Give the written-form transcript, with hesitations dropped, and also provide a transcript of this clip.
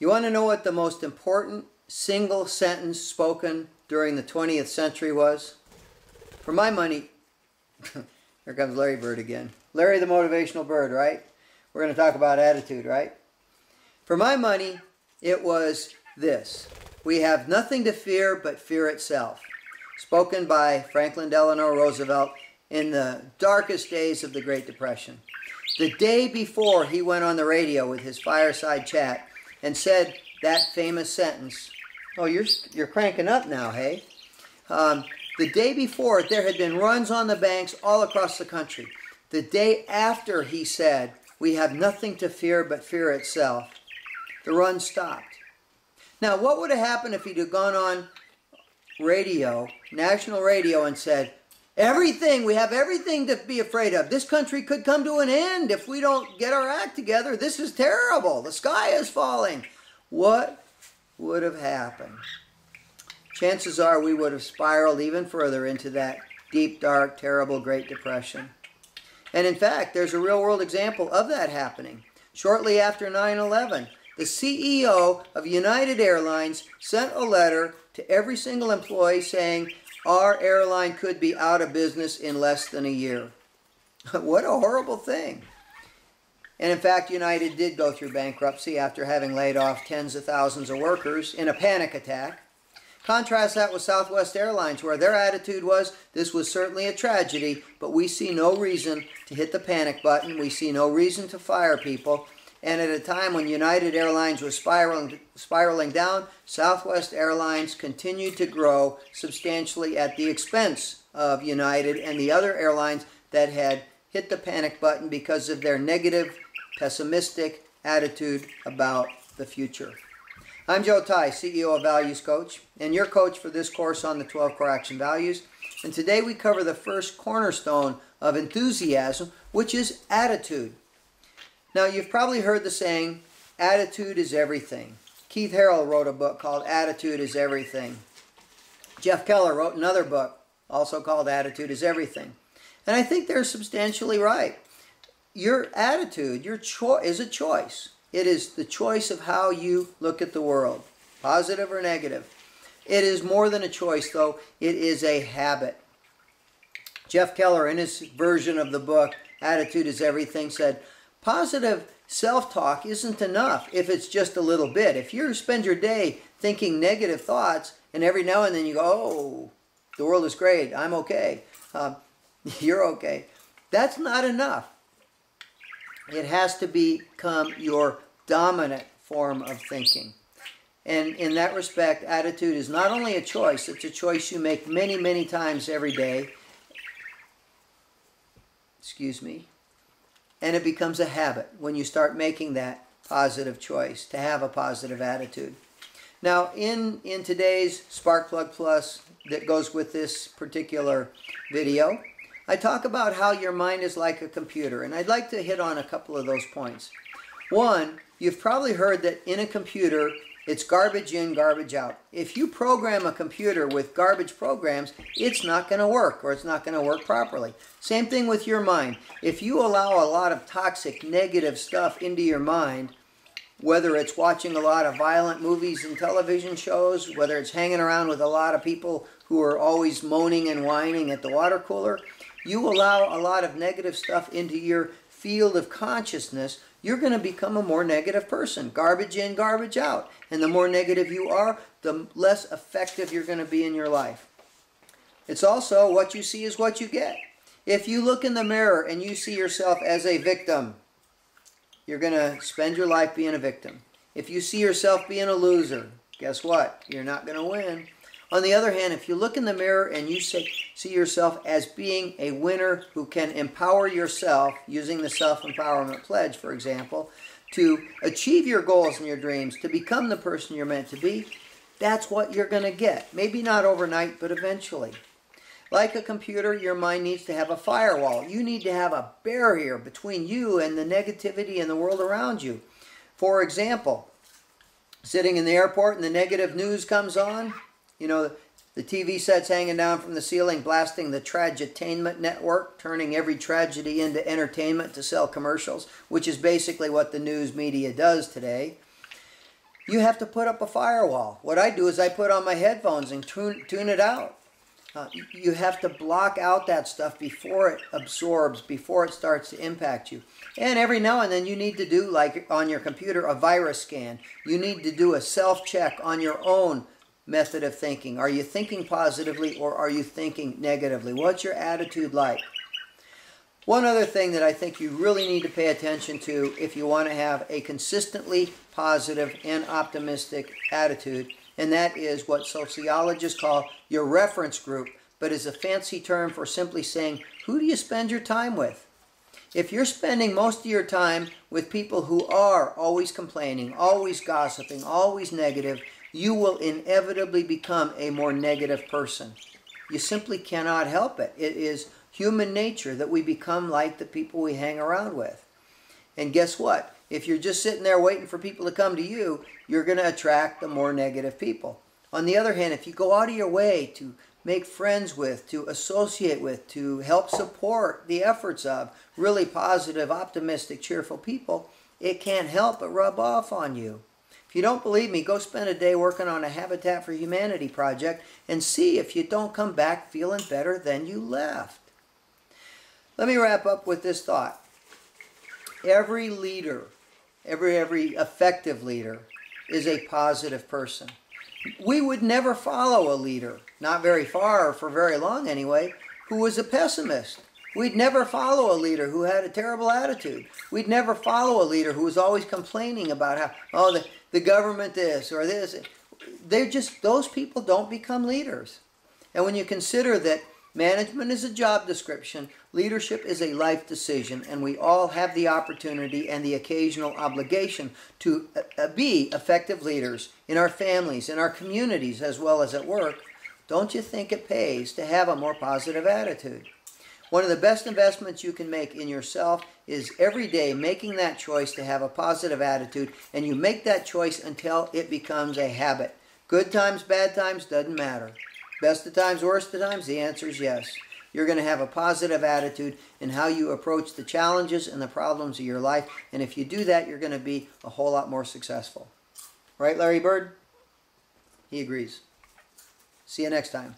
You want to know what the most important single sentence spoken during the 20th century was? For my money, here comes Larry Bird again. Larry the motivational bird, right? We're going to talk about attitude, right? For my money, it was this: we have nothing to fear but fear itself. Spoken by Franklin Delano Roosevelt in the darkest days of the Great Depression. The day before he went on the radio with his fireside chat and said that famous sentence. Oh, you're cranking up now, hey? The day before, there had been runs on the banks all across the country. The day after he said, we have nothing to fear but fear itself, the run stopped. Now, what would have happened if he'd have gone on radio, national radio, and said, everything, we have everything to be afraid of. This country could come to an end if we don't get our act together. This is terrible. The sky is falling. What would have happened? Chances are we would have spiraled even further into that deep, dark, terrible Great Depression. And in fact, there's a real-world example of that happening. Shortly after 9/11, the CEO of United Airlines sent a letter to every single employee saying, our airline could be out of business in less than a year. What a horrible thing. And in fact, United did go through bankruptcy after having laid off tens of thousands of workers in a panic attack. Contrast that with Southwest Airlines, where their attitude was, this was certainly a tragedy, but we see no reason to hit the panic button. We see no reason to fire people. And at a time when United Airlines was spiraling down, Southwest Airlines continued to grow substantially at the expense of United and the other airlines that had hit the panic button because of their negative, pessimistic attitude about the future. I'm Joe Ty, CEO of Values Coach, and your coach for this course on the 12 Core Action Values. And today we cover the first cornerstone of enthusiasm, which is attitude. Now, you've probably heard the saying, attitude is everything. Keith Harrell wrote a book called Attitude is Everything. Jeff Keller wrote another book, also called Attitude is Everything. And I think they're substantially right. Your attitude, is a choice. It is the choice of how you look at the world, positive or negative. It is more than a choice, though. It is a habit. Jeff Keller, in his version of the book, Attitude is Everything, said, positive self-talk isn't enough if it's just a little bit. If you spend your day thinking negative thoughts, and every now and then you go, oh, the world is great, I'm okay, you're okay, that's not enough. It has to become your dominant form of thinking. And in that respect, attitude is not only a choice, it's a choice you make many, many times every day. Excuse me. And it becomes a habit when you start making that positive choice to have a positive attitude. Now, in today's Sparkplug Plus that goes with this particular video, I talk about how your mind is like a computer, and I'd like to hit on a couple of those points. One, you've probably heard that in a computer, it's garbage in, garbage out. If you program a computer with garbage programs, it's not going to work, or it's not going to work properly. Same thing with your mind. If you allow a lot of toxic, negative stuff into your mind, whether it's watching a lot of violent movies and television shows, whether it's hanging around with a lot of people who are always moaning and whining at the water cooler, you allow a lot of negative stuff into your field of consciousness, you're going to become a more negative person. Garbage in, garbage out. And the more negative you are, the less effective you're going to be in your life. It's also what you see is what you get. If you look in the mirror and you see yourself as a victim, you're going to spend your life being a victim. If you see yourself being a loser, guess what? You're not going to win. On the other hand, if you look in the mirror and you see yourself as being a winner who can empower yourself, using the self-empowerment pledge, for example, to achieve your goals and your dreams, to become the person you're meant to be, that's what you're going to get. Maybe not overnight, but eventually. Like a computer, your mind needs to have a firewall. You need to have a barrier between you and the negativity in the world around you. For example, sitting in the airport and the negative news comes on, you know, the TV set's hanging down from the ceiling, blasting the Tragetainment network, turning every tragedy into entertainment to sell commercials, which is basically what the news media does today. you have to put up a firewall. What I do is I put on my headphones and tune it out. You have to block out that stuff before it absorbs, before it starts to impact you. And every now and then you need to do, like on your computer, a virus scan. You need to do a self-check on your own method of thinking. Are you thinking positively or are you thinking negatively? What's your attitude like? One other thing that I think you really need to pay attention to if you want to have a consistently positive and optimistic attitude, and that is what sociologists call your reference group, but is a fancy term for simply saying, who do you spend your time with? If you're spending most of your time with people who are always complaining, always gossiping, always negative, you will inevitably become a more negative person. You simply cannot help it. It is human nature that we become like the people we hang around with. And guess what? If you're just sitting there waiting for people to come to you, you're going to attract the more negative people. On the other hand, if you go out of your way to make friends with, to associate with, to help support the efforts of really positive, optimistic, cheerful people, it can't help but rub off on you. If you don't believe me, go spend a day working on a Habitat for Humanity project and see if you don't come back feeling better than you left. Let me wrap up with this thought. Every leader, every effective leader is a positive person. We would never follow a leader, not very far or for very long anyway, who was a pessimist. We'd never follow a leader who had a terrible attitude. We'd never follow a leader who was always complaining about how, oh, the government this or this. Those people don't become leaders. And when you consider that management is a job description, leadership is a life decision, and we all have the opportunity and the occasional obligation to be effective leaders in our families, in our communities, as well as at work. Don't you think it pays to have a more positive attitude? One of the best investments you can make in yourself is every day making that choice to have a positive attitude, and you make that choice until it becomes a habit. Good times, bad times, doesn't matter. Best of times, worst of times, the answer is yes. You're going to have a positive attitude in how you approach the challenges and the problems of your life, and if you do that, you're going to be a whole lot more successful. Right, Larry Bird? He agrees. See you next time.